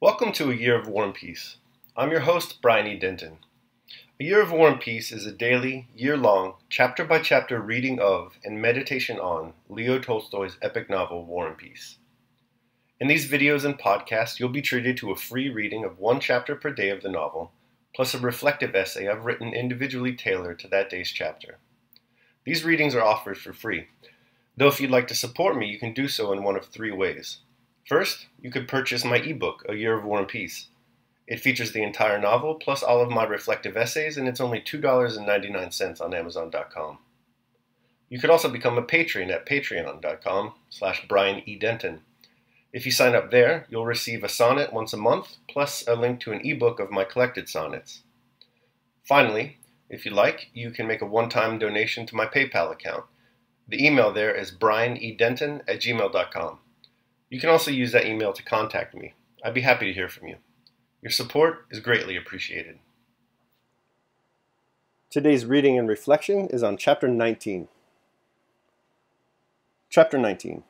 Welcome to A Year of War and Peace. I'm your host, Brian E. Denton. A Year of War and Peace is a daily, year-long, chapter-by-chapter reading of and meditation on Leo Tolstoy's epic novel, War and Peace. In these videos and podcasts, you'll be treated to a free reading of one chapter per day of the novel, plus a reflective essay I've written individually tailored to that day's chapter. These readings are offered for free, though if you'd like to support me, you can do so in one of three ways. First, you could purchase my ebook, A Year of War and Peace. It features the entire novel, plus all of my reflective essays, and it's only $2.99 on Amazon.com. You could also become a patron at patreon.com/BrianEDenton. If you sign up there, you'll receive a sonnet once a month, plus a link to an ebook of my collected sonnets. Finally, if you like, you can make a one-time donation to my PayPal account. The email there is brianedenton@gmail.com. You can also use that email to contact me. I'd be happy to hear from you. Your support is greatly appreciated. Today's reading and reflection is on Chapter 19. Chapter 19.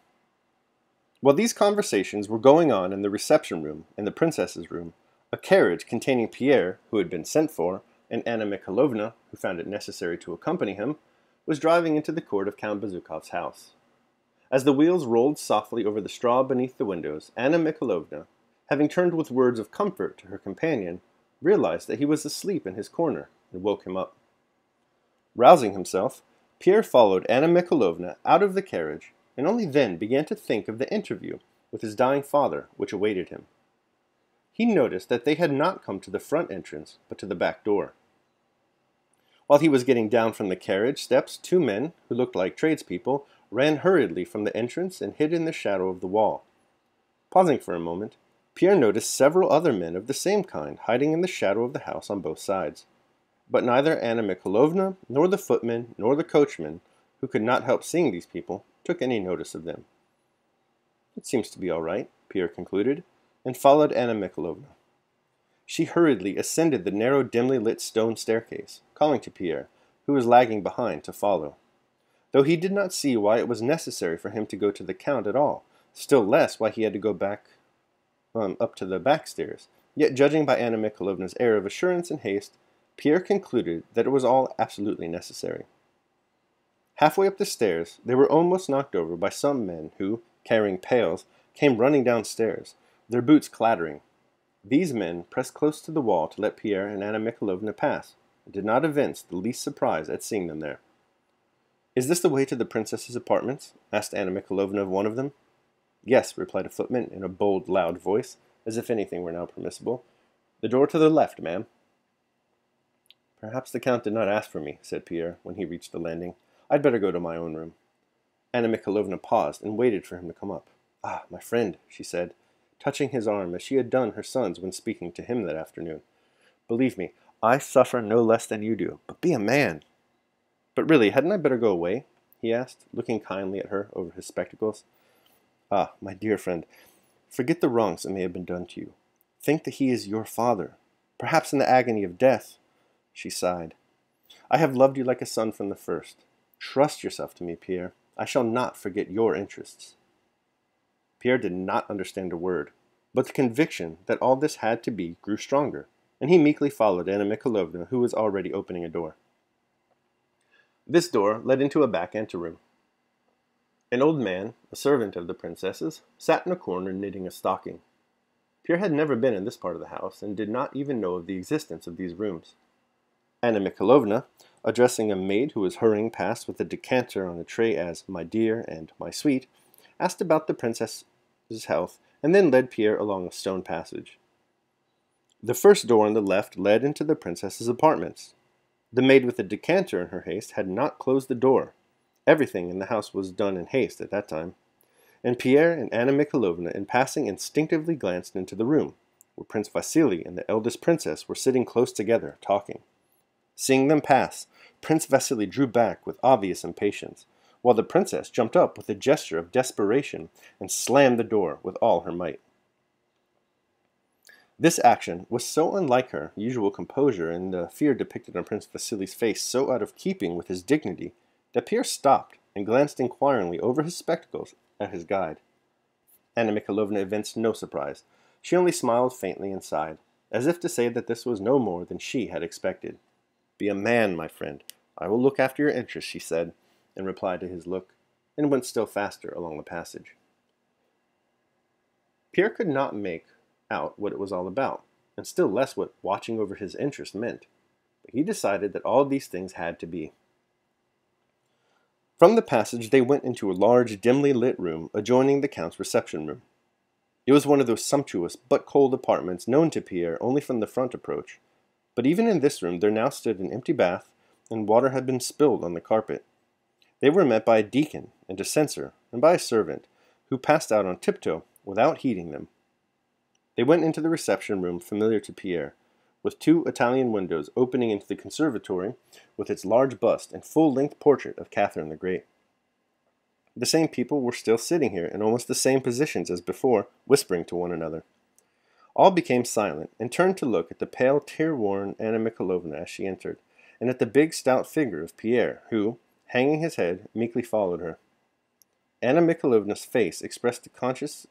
While these conversations were going on in the reception room and the princess's room, a carriage containing Pierre, who had been sent for, and Anna Mikhailovna, who found it necessary to accompany him, was driving into the court of Count Bezukhov's house. As the wheels rolled softly over the straw beneath the windows, Anna Mikhailovna, having turned with words of comfort to her companion, realized that he was asleep in his corner and woke him up. Rousing himself, Pierre followed Anna Mikhailovna out of the carriage and only then began to think of the interview with his dying father which awaited him. He noticed that they had not come to the front entrance but to the back door. While he was getting down from the carriage steps, two men, who looked like tradespeople, ran hurriedly from the entrance and hid in the shadow of the wall. Pausing for a moment, Pierre noticed several other men of the same kind hiding in the shadow of the house on both sides. But neither Anna Mikhailovna, nor the footman, nor the coachman, who could not help seeing these people, took any notice of them. "It seems to be all right," Pierre concluded, and followed Anna Mikhailovna. She hurriedly ascended the narrow, dimly lit stone staircase, calling to Pierre, who was lagging behind, to follow. Though he did not see why it was necessary for him to go to the Count at all, still less why he had to go back up to the back stairs, yet judging by Anna Mikhailovna's air of assurance and haste, Pierre concluded that it was all absolutely necessary. Halfway up the stairs, they were almost knocked over by some men who, carrying pails, came running downstairs, their boots clattering. These men pressed close to the wall to let Pierre and Anna Mikhailovna pass, and did not evince the least surprise at seeing them there. "Is this the way to the princess's apartments?" asked Anna Mikhailovna of one of them. "Yes," replied a footman in a bold, loud voice, as if anything were now permissible. "The door to the left, ma'am." "Perhaps the Count did not ask for me," said Pierre, when he reached the landing. "I'd better go to my own room." Anna Mikhailovna paused and waited for him to come up. "Ah, my friend," she said, touching his arm as she had done her son's when speaking to him that afternoon. "Believe me, I suffer no less than you do, but be a man." "But really, hadn't I better go away?" he asked, looking kindly at her over his spectacles. "Ah, my dear friend, forget the wrongs that may have been done to you. Think that he is your father, perhaps in the agony of death." She sighed. "I have loved you like a son from the first. Trust yourself to me, Pierre. I shall not forget your interests." Pierre did not understand a word, but the conviction that all this had to be grew stronger, and he meekly followed Anna Mikhailovna, who was already opening a door. This door led into a back anteroom. An old man, a servant of the princess's, sat in a corner knitting a stocking. Pierre had never been in this part of the house, and did not even know of the existence of these rooms. Anna Mikhailovna, addressing a maid who was hurrying past with a decanter on a tray as "my dear" and "my sweet," asked about the princess's health, and then led Pierre along a stone passage. The first door on the left led into the princess's apartments. The maid with the decanter in her haste had not closed the door. Everything in the house was done in haste at that time. And Pierre and Anna Mikhailovna in passing instinctively glanced into the room, where Prince Vasily and the eldest princess were sitting close together, talking. Seeing them pass, Prince Vasily drew back with obvious impatience, while the princess jumped up with a gesture of desperation and slammed the door with all her might. This action was so unlike her usual composure, and the fear depicted on Prince Vasily's face so out of keeping with his dignity, that Pierre stopped and glanced inquiringly over his spectacles at his guide. Anna Mikhailovna evinced no surprise. She only smiled faintly and sighed, as if to say that this was no more than she had expected. "Be a man, my friend. I will look after your interests," she said, in reply to his look, and went still faster along the passage. Pierre could not make out what it was all about, and still less what watching over his interest meant, but he decided that all these things had to be. From the passage they went into a large, dimly lit room adjoining the Count's reception room. It was one of those sumptuous but cold apartments known to Pierre only from the front approach, but even in this room there now stood an empty bath, and water had been spilled on the carpet. They were met by a deacon and a censor, and by a servant, who passed out on tiptoe without heeding them. They went into the reception room familiar to Pierre, with two Italian windows opening into the conservatory with its large bust and full-length portrait of Catherine the Great. The same people were still sitting here in almost the same positions as before, whispering to one another. All became silent, and turned to look at the pale, tear-worn Anna Mikhalovna as she entered, and at the big, stout figure of Pierre, who, hanging his head, meekly followed her. Anna Mikhalovna's face expressed the consciousness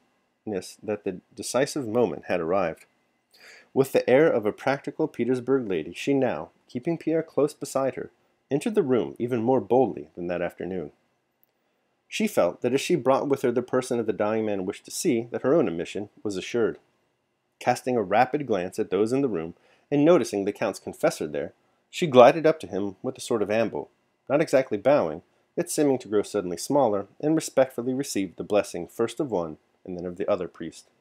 that the decisive moment had arrived. With the air of a practical Petersburg lady, she now, keeping Pierre close beside her, entered the room even more boldly than that afternoon. She felt that as she brought with her the person of the dying man wished to see, that her own admission was assured. Casting a rapid glance at those in the room, and noticing the Count's confessor there, she glided up to him with a sort of amble, not exactly bowing, yet seeming to grow suddenly smaller, and respectfully received the blessing first of one and then of the other priest.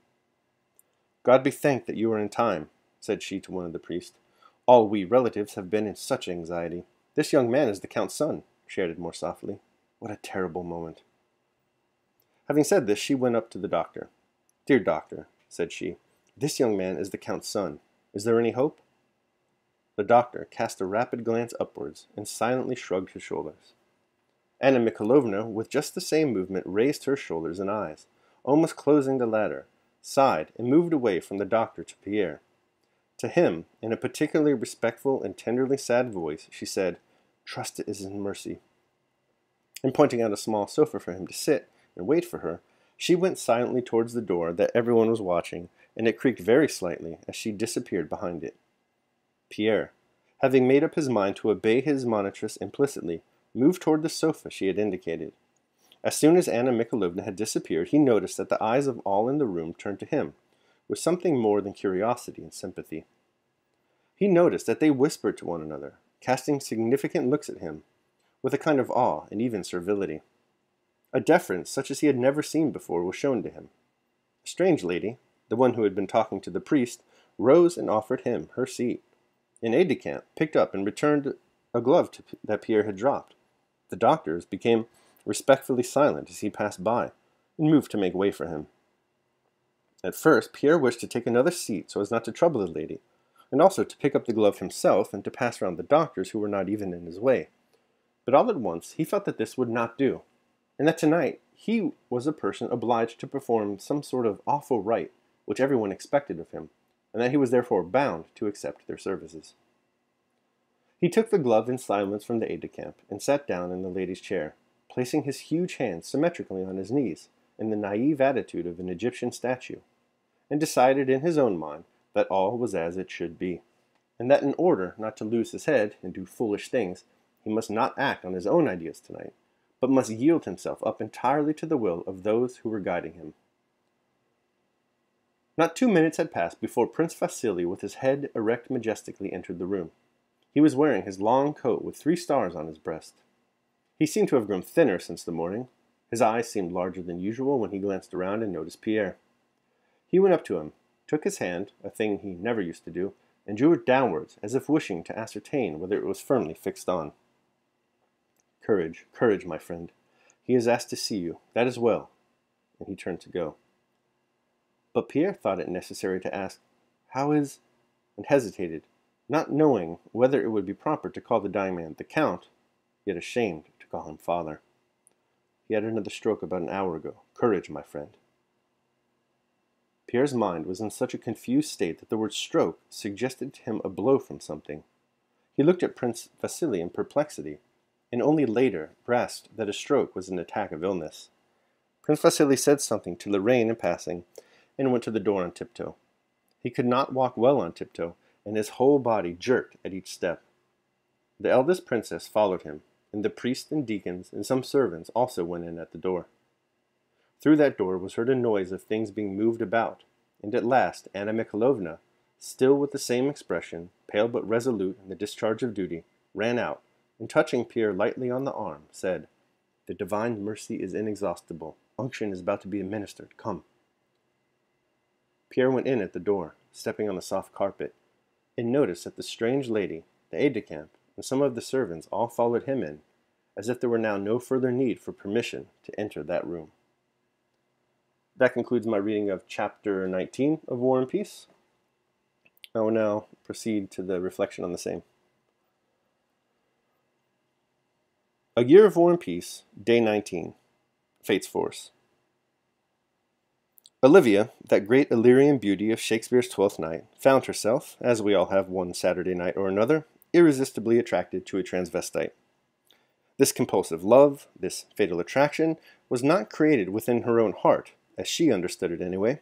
"God be thanked that you are in time," said she to one of the priests. "All we relatives have been in such anxiety. This young man is the Count's son," she added more softly. "What a terrible moment." Having said this, she went up to the doctor. "Dear doctor," said she, "this young man is the Count's son. Is there any hope?" The doctor cast a rapid glance upwards, and silently shrugged his shoulders. Anna Mikhalovna, with just the same movement, raised her shoulders and eyes, almost closing the latter, sighed, and moved away from the doctor to Pierre. To him, in a particularly respectful and tenderly sad voice, she said, "Trust it is in mercy." And pointing out a small sofa for him to sit and wait for her, she went silently towards the door that everyone was watching, and it creaked very slightly as she disappeared behind it. Pierre, having made up his mind to obey his monitress implicitly, moved toward the sofa she had indicated. As soon as Anna Mikhalovna had disappeared, he noticed that the eyes of all in the room turned to him, with something more than curiosity and sympathy. He noticed that they whispered to one another, casting significant looks at him, with a kind of awe and even servility. A deference such as he had never seen before was shown to him. A strange lady, the one who had been talking to the priest, rose and offered him her seat. An aide-de-camp picked up and returned a glove that Pierre had dropped. The doctors became respectfully silent as he passed by, and moved to make way for him. At first, Pierre wished to take another seat so as not to trouble the lady, and also to pick up the glove himself and to pass round the doctors who were not even in his way. But all at once he felt that this would not do, and that tonight he was a person obliged to perform some sort of awful rite which everyone expected of him, and that he was therefore bound to accept their services. He took the glove in silence from the aide-de-camp, and sat down in the lady's chair, placing his huge hands symmetrically on his knees, in the naive attitude of an Egyptian statue, and decided in his own mind that all was as it should be, and that in order not to lose his head and do foolish things, he must not act on his own ideas tonight, but must yield himself up entirely to the will of those who were guiding him. Not 2 minutes had passed before Prince Vasily, with his head erect majestically, entered the room. He was wearing his long coat with 3 stars on his breast. He seemed to have grown thinner since the morning. His eyes seemed larger than usual when he glanced around and noticed Pierre. He went up to him, took his hand, a thing he never used to do, and drew it downwards, as if wishing to ascertain whether it was firmly fixed on. "Courage, courage, my friend. He has asked to see you. That is well." And he turned to go. But Pierre thought it necessary to ask, "How is—" and hesitated, not knowing whether it would be proper to call the dying man the Count, yet ashamed to call him father. "He had another stroke about an hour ago. Courage, my friend." Pierre's mind was in such a confused state that the word stroke suggested to him a blow from something. He looked at Prince Vasily in perplexity, and only later grasped that a stroke was an attack of illness. Prince Vasily said something to Lorraine in passing, and went to the door on tiptoe. He could not walk well on tiptoe, and his whole body jerked at each step. The eldest princess followed him, and the priests and deacons and some servants also went in at the door. Through that door was heard a noise of things being moved about, and at last Anna Mikhalovna, still with the same expression, pale but resolute in the discharge of duty, ran out, and touching Pierre lightly on the arm, said, "The divine mercy is inexhaustible. Unction is about to be administered. Come." Pierre went in at the door, stepping on the soft carpet, and noticed that the strange lady, the aide-de-camp, and some of the servants all followed him in, as if there were now no further need for permission to enter that room. That concludes my reading of Chapter 19 of War and Peace. I will now proceed to the reflection on the same. A Year of War and Peace, Day 19, Fate's Force. Olivia, that great Illyrian beauty of Shakespeare's Twelfth Night, found herself, as we all have one Saturday night or another, irresistibly attracted to a transvestite. This compulsive love, this fatal attraction, was not created within her own heart, as she understood it anyway,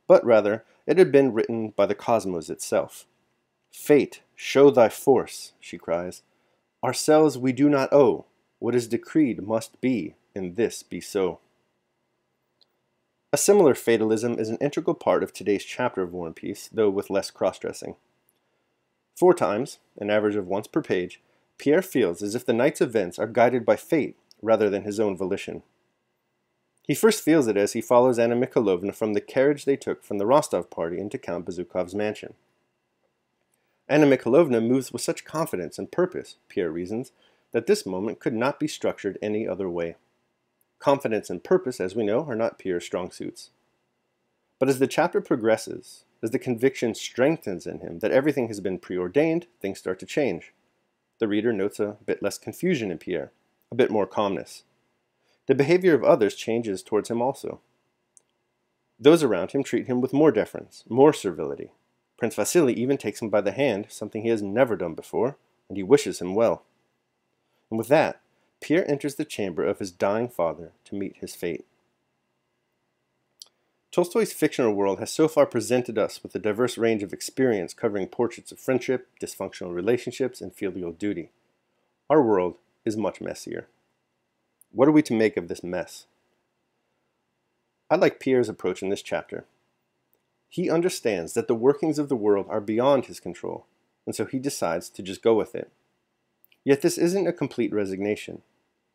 but rather it had been written by the cosmos itself. "Fate, show thy force," she cries. "Ourselves we do not owe. What is decreed must be, and this be so." A similar fatalism is an integral part of today's chapter of War and Peace, though with less cross-dressing. 4 times, an average of once per page, Pierre feels as if the night's events are guided by fate rather than his own volition. He first feels it as he follows Anna Mikhalovna from the carriage they took from the Rostov party into Count Bezukhov's mansion. Anna Mikhalovna moves with such confidence and purpose, Pierre reasons, that this moment could not be structured any other way. Confidence and purpose, as we know, are not Pierre's strong suits. But as the chapter progresses, as the conviction strengthens in him that everything has been preordained, things start to change. The reader notes a bit less confusion in Pierre, a bit more calmness. The behavior of others changes towards him also. Those around him treat him with more deference, more servility. Prince Vasily even takes him by the hand, something he has never done before, and he wishes him well. And with that, Pierre enters the chamber of his dying father to meet his fate. Tolstoy's fictional world has so far presented us with a diverse range of experience covering portraits of friendship, dysfunctional relationships, and filial duty. Our world is much messier. What are we to make of this mess? I like Pierre's approach in this chapter. He understands that the workings of the world are beyond his control, and so he decides to just go with it. Yet this isn't a complete resignation.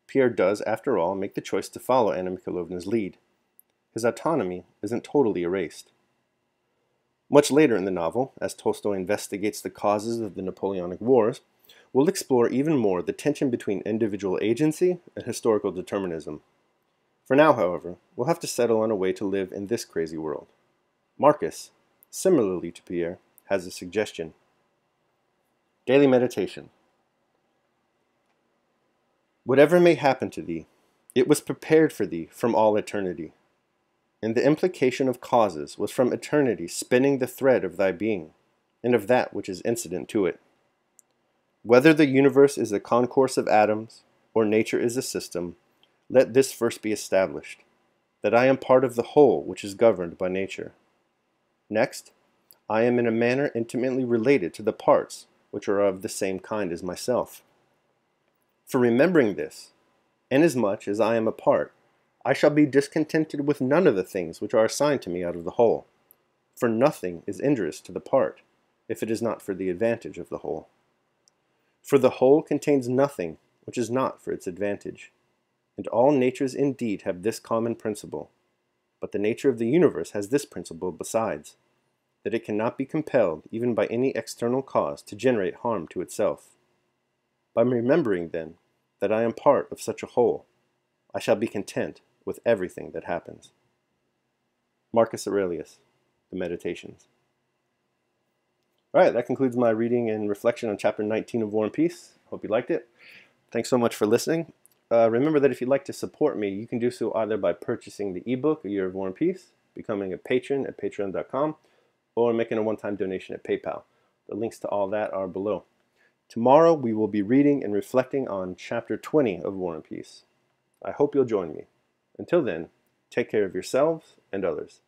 Pierre does, after all, make the choice to follow Anna Mikhalovna's lead. His autonomy isn't totally erased. Much later in the novel, as Tolstoy investigates the causes of the Napoleonic Wars, we'll explore even more the tension between individual agency and historical determinism. For now, however, we'll have to settle on a way to live in this crazy world. Marcus, similarly to Pierre, has a suggestion. Daily Meditation. Whatever may happen to thee, it was prepared for thee from all eternity. And the implication of causes was from eternity spinning the thread of thy being, and of that which is incident to it. Whether the universe is a concourse of atoms, or nature is a system, let this first be established, that I am part of the whole which is governed by nature. Next, I am in a manner intimately related to the parts which are of the same kind as myself. For remembering this, inasmuch as I am a part, I shall be discontented with none of the things which are assigned to me out of the whole. For nothing is injurious to the part, if it is not for the advantage of the whole. For the whole contains nothing which is not for its advantage. And all natures indeed have this common principle. But the nature of the universe has this principle besides, that it cannot be compelled even by any external cause to generate harm to itself. By remembering, then, that I am part of such a whole, I shall be content with everything that happens. Marcus Aurelius, The Meditations. All right, that concludes my reading and reflection on Chapter 19 of War and Peace. Hope you liked it. Thanks so much for listening. Remember that if you'd like to support me, you can do so either by purchasing the ebook, A Year of War and Peace, becoming a patron at patreon.com, or making a one-time donation at PayPal. The links to all that are below. Tomorrow we will be reading and reflecting on Chapter 20 of War and Peace. I hope you'll join me. Until then, take care of yourselves and others.